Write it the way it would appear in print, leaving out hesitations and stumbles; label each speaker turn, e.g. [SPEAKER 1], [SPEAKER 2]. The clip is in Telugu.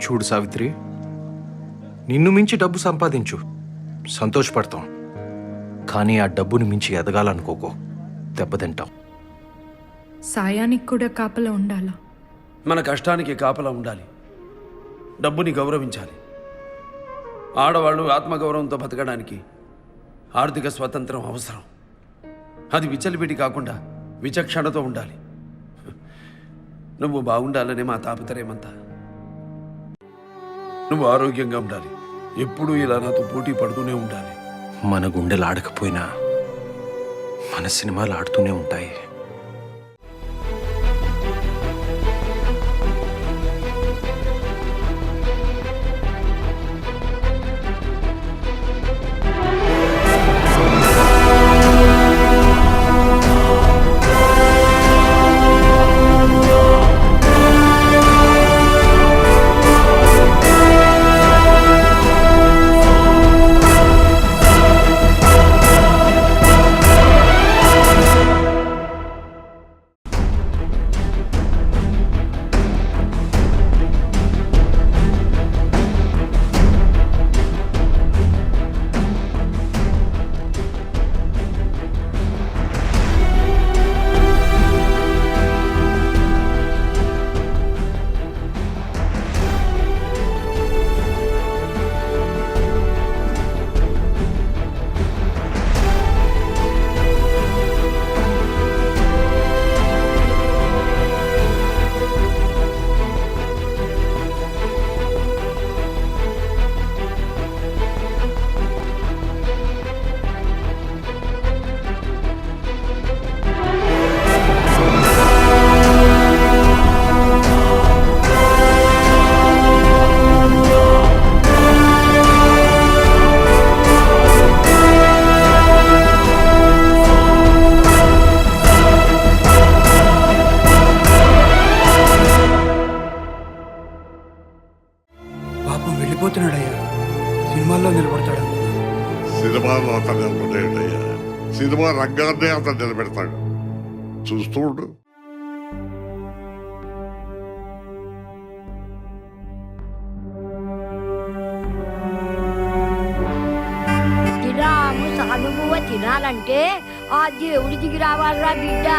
[SPEAKER 1] చూడు సావిత్రి, నిన్ను మించి డబ్బు సంపాదించు, సంతోషపడతాం. కానీ ఆ డబ్బుని మించి ఎదగాలనుకోకో, దెబ్బతింటాం.
[SPEAKER 2] సాయానికి కూడా కాపలా ఉండాలా?
[SPEAKER 3] మన కష్టానికి కాపలా ఉండాలి, డబ్బుని గౌరవించాలి. ఆడవాళ్ళు ఆత్మగౌరవంతో బతకడానికి ఆర్థిక స్వాతంత్రం అవసరం. అది విచలిపిటి కాకుండా విచక్షణతో ఉండాలి. నువ్వు బాగుండాలనే మా తాపత్రయమంతా. నువ్వు ఆరోగ్యంగా ఉండాలి, ఎప్పుడూ ఇలా నాతో పోటీ పడుతూనే ఉండాలి.
[SPEAKER 1] మన గుండెలు ఆడకపోయినా మన సినిమాలు ఆడుతూనే ఉంటాయి.
[SPEAKER 4] పాపం వెళ్ళిపోతున్నాడయ్యా, సినిమాల్లో నిలబడతాడు.
[SPEAKER 5] సినిమాలో అతను నిలబడేటయ్యా, సినిమా రంగాన్నే అతను నిలబెడతాడు. చూస్తూ ఉండు.
[SPEAKER 6] తినాము సానుభూవ తినాలంటే ఆ దేవుడి దిగి రావాలిరా బిడ్డ.